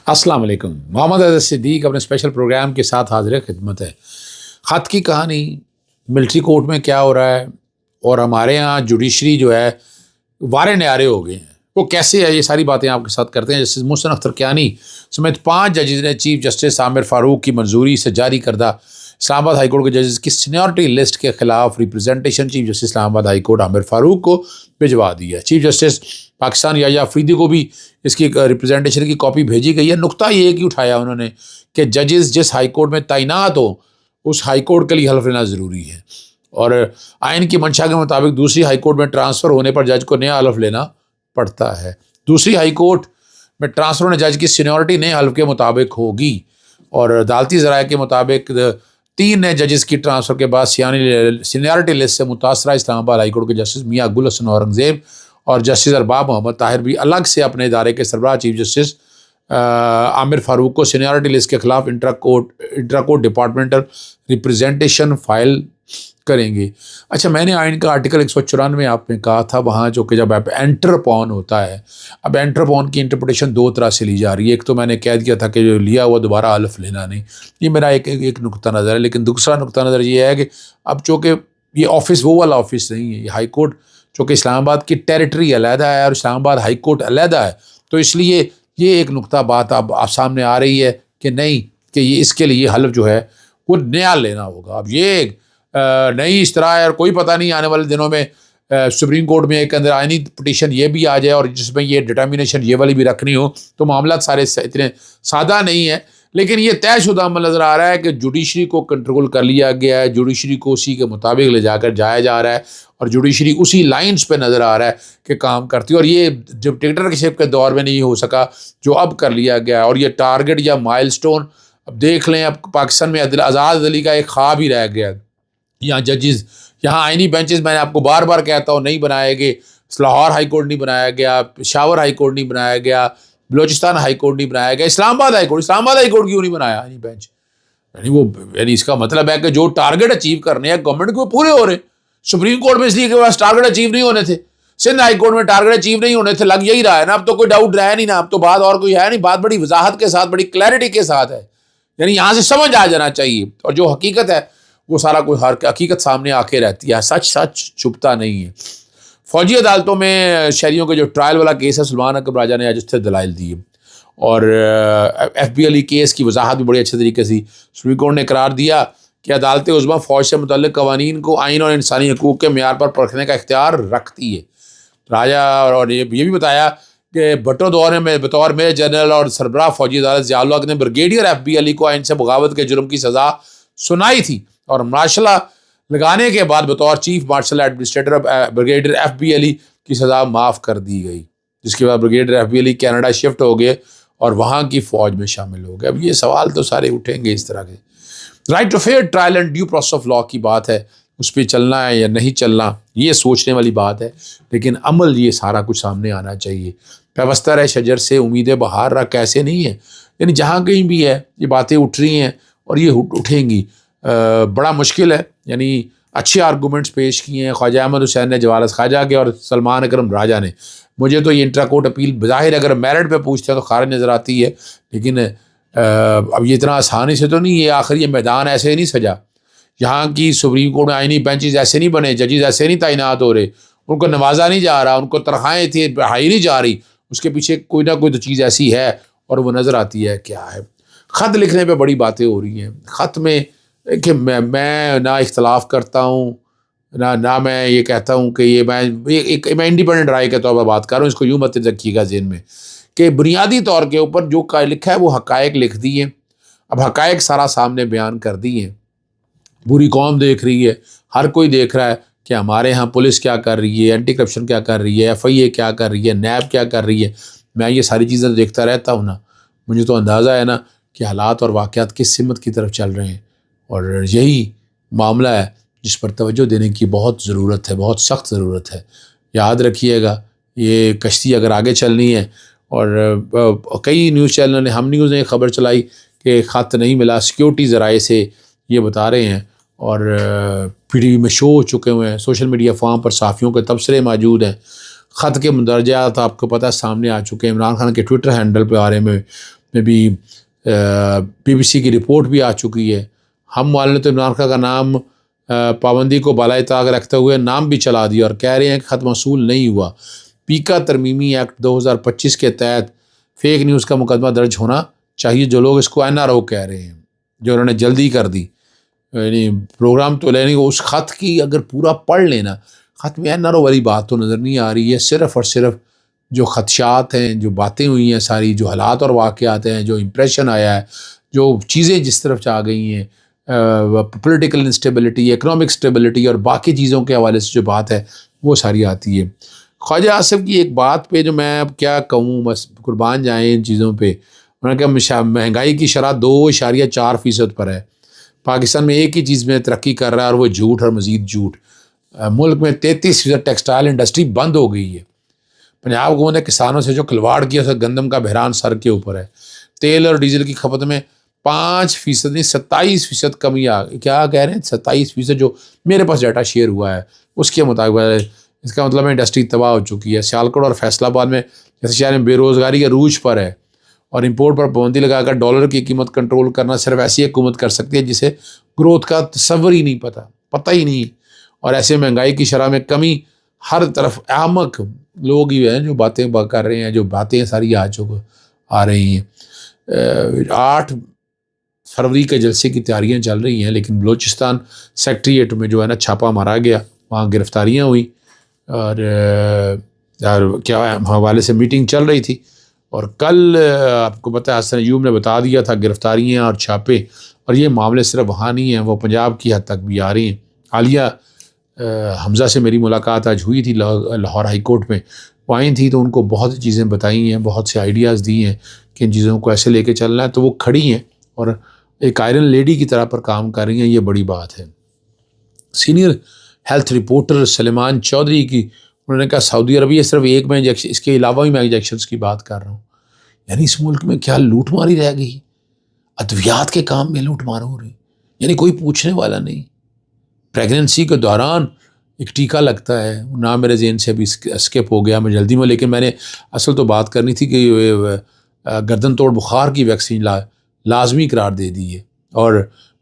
अस्सलाम वालेकुम। मोहम्मद अज़हर सिद्दीक अपने स्पेशल प्रोग्राम के साथ हाज़िर खिदमत है। ख़त की कहानी, मिलिट्री कोर्ट में क्या हो रहा है और हमारे यहाँ जुडिशरी जो है वारे न्यारे हो गए हैं, वो कैसे है, ये सारी बातें आपके साथ करते हैं। जस्टिस मोहसिन अख्तर कियानी समेत 5 जजेज़ ने चीफ जस्टिस आमिर फ़ारूक की मंजूरी से जारी करदा इस्लामाबाद हाई कोर्ट के जजेस की सीनियरिटी लिस्ट के खिलाफ representation chief justice Islamabad high court Aamir Farooq को भिजवा दी है। चीफ जस्टिस पाकिस्तान याह्या अफरीदी को भी इसकी एक रिप्रेजेंटेशन की कॉपी भेजी गई है। नुक्ता ये एक ही उठाया उन्होंने कि जजेस जिस हाई कोर्ट में तैनात हो उस हाई कोर्ट के लिए हल्फ लेना ज़रूरी है, और आइन की मंशा के मुताबिक दूसरी हाई कोर्ट में ट्रांसफ़र होने पर जज को नया हल्फ लेना पड़ता है। दूसरी हाई कोर्ट में ट्रांसफ़र होने जज की सीनियरिटी नए हल्फ के मुताबिक होगी, और अदालती ज़राए के मुताबिक 3 नए जजेस की ट्रांसफ़र के बाद सीनियरिटी लिस्ट से मुतासरा इस्लामाबाद हाई कोर्ट के जस्टिस मियाँ गुल हसन औरंगज़ेब और जस्टिस अरबाब मोहम्मद ताहिर भी अलग से अपने इदारे के सरबराह चीफ जस्टिस आमिर फ़ारूक को सीनियरिटी लिस्ट के खिलाफ intra court departmental representation file करेंगे। अच्छा, मैंने आइन का आर्टिकल 194 आपने कहा था वहाँ जो कि जब आप एंटर अपॉन होता है, अब एंटर अपॉन की इंटरप्रिटेशन 2 तरह से ली जा रही है। एक तो मैंने कह दिया था कि जो लिया हुआ दोबारा हल्फ लेना नहीं, ये मेरा एक नुक्ता नज़र है। लेकिन दूसरा नुक्ता नज़र ये है कि अब चूँकि ये ऑफिस वो वाला ऑफिस नहीं है, ये हाई कोर्ट चूँकि इस्लामाबाद की टेरिटरी अलहदा है और इस्लामाबाद हाई कोर्ट अलहदा है, तो इसलिए ये एक नुक्ता बात अब सामने आ रही है कि नहीं, कि ये इसके लिए हल्फ जो है वो नया लेना होगा। अब ये नई इस तरह है, और कोई पता नहीं आने वाले दिनों में सुप्रीम कोर्ट में एक अंदर आइनी पटिशन ये भी आ जाए और जिसमें ये डिटर्मिनेशन ये वाली भी रखनी हो, तो मामला सारे इतने सादा नहीं है। लेकिन ये तयशुदा अमल नज़र आ रहा है कि जुडिशरी को कंट्रोल कर लिया गया है, जुडिशरी को उसी के मुताबिक ले जाकर जाया जा रहा है, और जुडिशरी उसी लाइन्स पे नज़र आ रहा है कि काम करती है। और ये डिक्टेटरशिप के दौर में नहीं हो सका जो अब कर लिया गया है, और ये टारगेट या माइलस्टोन अब देख लें, अब पाकिस्तान में आज़ाद अली का एक ख्वाब ही रह गया। यहाँ जजेस, यहाँ आइनी बेंचेस मैंने आपको बार बार कहता हूँ नहीं बनाए गए। लाहौर हाई कोर्ट नहीं बनाया गया, पेशावर हाई कोर्ट नहीं बनाया गया, बलोचिस्तान हाई कोर्ट नहीं बनाया गया, इस्लामाबाद हाई कोर्ट क्यों नहीं बनाया आइनी बेंच? यानी इसका मतलब है कि जो टारगेट अचीव करने हैं गवर्नमेंट को पूरे हो रहे। सुप्रीम कोर्ट में इसलिए के पास टारगेट अचीव नहीं होने थे, सिंध हाई कोर्ट में टारगेट अचीव नहीं होने थे, लग यही रहा है ना। अब तो कोई डाउट रहा नहीं ना, अब तो बात और कोई है नहीं, बात बड़ी वजाहत के साथ, बड़ी क्लैरिटी के साथ है। यानी यहाँ से समझ आ जाना चाहिए, और जो हकीकत है वो सारा कोई हर हकीकत सामने आके रहती है, सच छुपता नहीं है। फौजी अदालतों में शहरियों के जो ट्रायल वाला केस है, सुलेमान अकबर राजा ने आज उससे दलाइल दिए, और FB अली केस की वजाहत भी बड़ी अच्छे तरीके से सुप्रीम कोर्ट ने करार दिया कि अदालत उज़्मा फ़ौज से मुतल्लिक़ क़वानीन को आइन और इंसानी हकूक़ के मेयार पर परखने का इख्तियार रखती है। राजा और ये भी बताया कि भट्टो दौर में बतौर मेजर जनरल और सरबराह फौजी अदालत ज़िया-उल-हक़ ने ब्रिगेडियर FB अली को आइन से बगावत के जुर्म की सज़ा सुनाई थी, और मार्शल लगाने के बाद बतौर chief marshal administrator brigadier FB Ali की सज़ा माफ़ कर दी गई, जिसके बाद brigadier FB Ali Canada shift हो गए और वहाँ की फ़ौज में शामिल हो गए। अब ये सवाल तो सारे उठेंगे इस तरह के। Right to fair trial and due process of law की बात है, उस पर चलना है या नहीं चलना, ये सोचने वाली बात है, लेकिन अमल ये सारा कुछ सामने आना चाहिए। पैवस्तर है शजर से उम्मीद बहार रहा, कैसे नहीं है। यानी जहाँ कहीं भी है ये बातें उठ रही हैं और ये उठेंगी। बड़ा मुश्किल है। यानी अच्छे आर्गूमेंट्स पेश किए हैं ख्वाजा अहमद हुसैन ने, जवारस ख्वाजा के और सलमान अकरम राजा ने। मुझे तो ये इंट्रा कोर्ट अपील बज़ाहिर अगर मेरिट पे पूछते हैं तो खारिज नज़र आती है, लेकिन अब ये इतना आसानी से तो नहीं, ये आखिर ये मैदान ऐसे नहीं सजा। यहाँ की सुप्रीम कोर्ट में आइनी बेंचेस ऐसे नहीं बने, जजेस ऐसे नहीं तैनात हो रहे, उनको नवाजा नहीं जा रहा, उनको तनख्वाहें थी बढ़ाई नहीं जा रही। उसके पीछे कोई ना कोई तो चीज़ ऐसी है और वो नज़र आती है क्या है। ख़त लिखने पर बड़ी बातें हो रही हैं। ख़त में कि मैं ना इख्तलाफ करता हूँ ना मैं ये कहता हूँ कि ये मैं इंडिपेंडेंट राय के तौर पर बात कर रहा हूँ, इसको यूँ मत रखिएगा ज़हन में कि बुनियादी तौर के ऊपर जो लिखा है वो हक़ाइक़ लिख दिए। अब हक़ाइक़ सारा सामने बयान कर दिए, पूरी कौम देख रही है, हर कोई देख रहा है कि हमारे यहाँ पुलिस क्या कर रही है, एंटी करप्शन क्या कर रही है, FIA क्या कर रही है, NAB क्या कर रही है। मैं ये सारी चीज़ें देखता रहता हूँ ना, मुझे तो अंदाज़ा है ना कि हालात और वाक़यात किस सिमत की तरफ चल रहे हैं, और यही मामला है जिस पर तवज्जो देने की बहुत ज़रूरत है, बहुत सख्त ज़रूरत है। याद रखिएगा, ये कश्ती अगर आगे चलनी है, और कई न्यूज़ चैनल ने, हम न्यूज़ ने खबर चलाई कि ख़त नहीं मिला, सिक्योरिटी ज़राए से ये बता रहे हैं, और PTV में शो हो चुके हुए हैं, सोशल मीडिया फॉर्म पर सहाफ़ियों के तबसरे मौजूद हैं। ख़त के मंदरजात आपको पता है सामने आ चुके हैं। इमरान खान के ट्विटर हैंडल पे बारे में میں بھی BBC کی رپورٹ بھی آ چکی ہے. ہم معلنت عمران خان کا نام پابندی کو بالائے طاق رکھتے ہوئے نام بھی چلا دیا اور کہہ رہے ہیں کہ خط موصول نہیں ہوا. پیکا ترمیمی ایکٹ 2025 کے تحت فیک نیوز کا مقدمہ درج ہونا چاہیے. جو لوگ اس کو NRO کہہ رہے ہیں، جو انہوں نے جلدی کر دی، یعنی پروگرام تو لینے اس خط کی اگر پورا پڑھ لینا، خط میں NRO والی بات تو نظر نہیں آ رہی ہے. صرف اور صرف جو خدشات ہیں، جو باتیں ہوئی ہیں، ساری جو حالات اور واقعات ہیں، جو امپریشن آیا ہے، جو چیزیں جس طرف جا گئی ہیں، پولیٹیکل انسٹیبلٹی، اکنامک اسٹیبلٹی اور باقی چیزوں کے حوالے سے جو بات ہے وہ ساری آتی ہے. خواجہ آصف کی ایک بات پہ جو میں اب کیا کہوں، بس قربان جائیں ان چیزوں پہ. انہوں نے کہا مہنگائی کی شرح 2.4% پر ہے. پاکستان میں ایک ہی چیز میں ترقی کر رہا ہے اور وہ جھوٹ اور مزید جھوٹ. ملک میں 33% ٹیکسٹائل انڈسٹری بند ہو گئی ہے. پنجاب حکومت نے کسانوں سے جو کھلواڑ کیا اس گندم کا بحران سر کے اوپر ہے. تیل اور ڈیزل کی کھپت میں 5% نہیں 27% کمی کیا کہہ رہے ہیں 27%، جو میرے پاس ڈیٹا شیئر ہوا ہے اس کے مطابق. اس کا مطلب ہے انڈسٹری تباہ ہو چکی ہے. سیالکوٹ اور فیصل آباد میں جیسے شہر میں بے روزگاری کے عروج پر ہے اور امپورٹ پر پابندی لگا کر ڈالر کی قیمت کنٹرول کرنا صرف ایسی حکومت کر سکتی ہے جسے گروتھ کا تصور ہی نہیں پتہ ہی نہیں. اور ایسے مہنگائی کی شرح میں کمی ہر طرف احمق لوگ ہی ہیں جو باتیں کر رہے ہیں، جو باتیں ساری آ رہی ہیں. 8 فروری کے جلسے کی تیاریاں چل رہی ہیں، لیکن بلوچستان سیکٹریٹ میں جو ہے نا چھاپا مارا گیا، وہاں گرفتاریاں ہوئی اور کیا حوالے سے میٹنگ چل رہی تھی. اور کل آپ کو پتہ ہے حسن ایوب نے بتا دیا تھا گرفتاریاں اور چھاپے، اور یہ معاملے صرف وہاں نہیں ہیں، وہ پنجاب کی حد تک بھی آ رہی ہیں. عالیہ حمزہ سے میری ملاقات آج ہوئی تھی لاہور ہائی کورٹ میں. وہ آئی تھی تو ان کو بہت سی چیزیں بتائی ہیں، بہت سے آئیڈیاز دی ہیں کہ ان چیزوں کو ایسے لے کے چلنا ہے. تو وہ کھڑی ہیں اور ایک آئرن لیڈی کی طرح پر کام کر رہی ہیں، یہ بڑی بات ہے. سینئر ہیلتھ رپورٹر سلیمان چودھری کی، انہوں نے کہا سعودی عربیہ صرف ایک میں انجیکشن، اس کے علاوہ بھی میں انجیکشنز کی بات کر رہا ہوں. یعنی اس ملک میں کیا لوٹ ماری رہ گئی، ادویات کے کام میں لوٹ مار ہو رہی، یعنی کوئی پوچھنے والا نہیں. پریگننسی کے دوران ایک ٹیکہ لگتا ہے، نام میرے ذہن سے ابھی اسکپ ہو گیا، میں جلدی میں، لیکن میں نے اصل تو بات کرنی تھی کہ گردن توڑ بخار کی ویکسین لازمی قرار دے دی ہے اور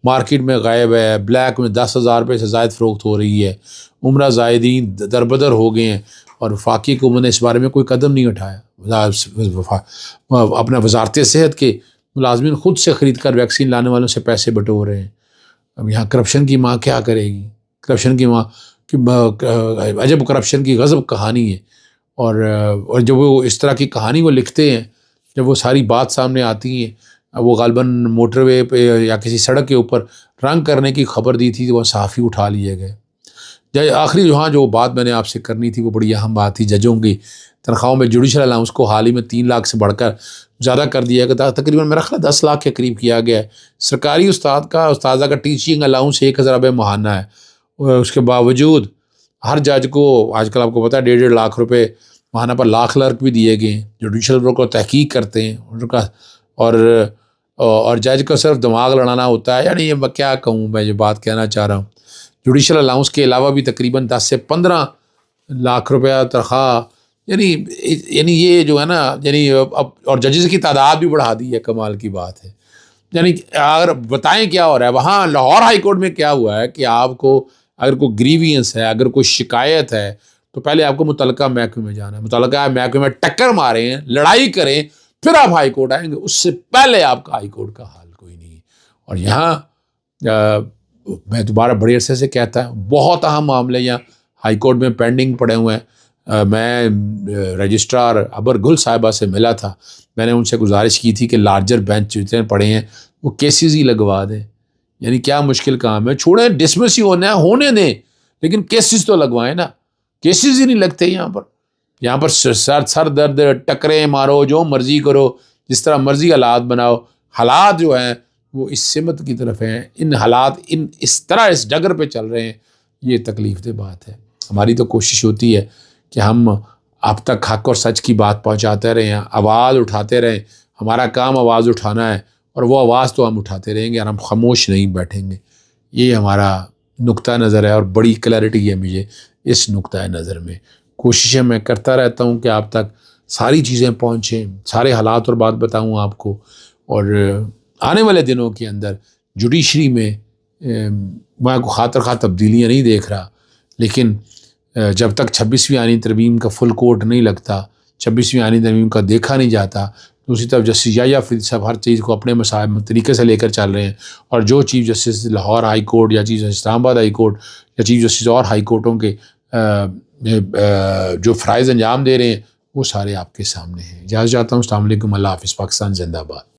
مارکیٹ میں غائب ہے. بلیک میں 10,000 روپے سے زائد فروخت ہو رہی ہے. عمرہ زائدین دربدر ہو گئے ہیں اور وفاقی حکومت نے اس بارے میں کوئی قدم نہیں اٹھایا. اپنا وزارت صحت کے ملازمین خود سے خرید کر ویکسین لانے والوں سے پیسے بٹور رہے ہیں. اب یہاں کرپشن کی ماں کیا کرے گی؟ کرپشن کی ماں عجب کرپشن کی غضب کہانی ہے. اور جب وہ اس طرح کی کہانی وہ لکھتے ہیں، جب وہ ساری بات سامنے آتی ہیں، وہ غالباً موٹر وے پہ یا کسی سڑک کے اوپر رنگ کرنے کی خبر دی تھی تو وہ صحافی اٹھا لیے گئے. آخری جو بات میں نے آپ سے کرنی تھی وہ بڑی اہم بات تھی. ججوں کی تنخواہوں میں جوڈیشل الاؤنس کو حال ہی میں 3 لاکھ سے بڑھ کر زیادہ کر دیا گیا، تقریباً میرا خیال 10 لاکھ کے قریب کیا گیا ہے. سرکاری استاذہ کا ٹیچنگ الاؤنس 1,000 روپے ماہانہ ہے. اس کے باوجود ہر جج کو آج کل آپ کو پتہ ہے 1.5 لاکھ روپے ماہانہ پر لا کلرک بھی دیے گئے ہیں جو جوڈیشل کو تحقیق کرتے ہیں ان کا، اور جج کو صرف دماغ لڑانا ہوتا ہے. یعنی یہ میں کیا کہوں، میں یہ بات کہنا چاہ رہا ہوں. جوڈیشل الاؤنس کے علاوہ بھی تقریباً 10 سے 15 لاکھ روپیہ تنخواہ، یعنی یہ جو ہے نا، یعنی اب اور ججز کی تعداد بھی بڑھا دی ہے، کمال کی بات ہے. یعنی اگر بتائیں کیا ہو رہا ہے وہاں لاہور ہائی کورٹ میں، کیا ہوا ہے کہ آپ کو اگر کوئی گریوینس ہے، اگر کوئی شکایت ہے تو پہلے آپ کو متعلقہ محکمے میں جانا ہے، متعلقہ محکمے میں ٹکر ماریں، لڑائی کریں، پھر آپ ہائی کورٹ آئیں گے. اس سے پہلے آپ کا ہائی کورٹ کا حال کوئی نہیں ہے. اور یہاں میں دوبارہ بڑے عرصے سے کہتا ہوں، بہت اہم معاملے یہاں ہائی کورٹ میں پینڈنگ پڑے ہوئے ہیں. میں رجسٹرار ابر گل صاحبہ سے ملا تھا، میں نے ان سے گزارش کی تھی کہ لارجر بینچ جتنے پڑے ہیں وہ کیسز ہی لگوا دیں. یعنی کیا مشکل کام ہے، چھوڑیں ڈسمس ہی ہونے دیں، لیکن کیسز تو لگوائیں نا. کیسز ہی نہیں لگتے یہاں پر سر درد، ٹکریں مارو، جو مرضی کرو، جس طرح مرضی حالات بناؤ. حالات جو ہیں وہ اس سمت کی طرف ہیں، ان حالات اس طرح اس ڈگر پہ چل رہے ہیں. یہ تکلیف دہ بات ہے. ہماری تو کوشش ہوتی ہے کہ ہم اب تک حق اور سچ کی بات پہنچاتے رہیں، آواز اٹھاتے رہیں. ہمارا کام آواز اٹھانا ہے اور وہ آواز تو ہم اٹھاتے رہیں گے اور ہم خاموش نہیں بیٹھیں گے. یہ ہمارا نقطہ نظر ہے اور بڑی کلیئرٹی ہے مجھے اس نقطہ نظر میں. کوششیں میں کرتا رہتا ہوں کہ آپ تک ساری چیزیں پہنچیں، سارے حالات اور بات بتاؤں آپ کو. اور آنے والے دنوں کے اندر جوڈیشری میں میں کو خاطر خواہ تبدیلیاں نہیں دیکھ رہا، لیکن جب تک 26ویں آئینی ترمیم کا فل کوٹ نہیں لگتا، 26ویں آئینی ترمیم کا دیکھا نہیں جاتا. دوسری طرف جسٹس یحییٰ فرید صاحب ہر چیز کو اپنے مسائل طریقے سے لے کر چل رہے ہیں، اور جو chief justice Lahore high court یا چیف جسٹس اسلام آباد ہائی کورٹ یا چیف جسٹس اور ہائی کورٹوں کے جو فرائض انجام دے رہے ہیں وہ سارے آپ کے سامنے ہیں. اجازت چاہتا ہوں. السلام علیکم. اللہ حافظ. پاکستان زندہ باد.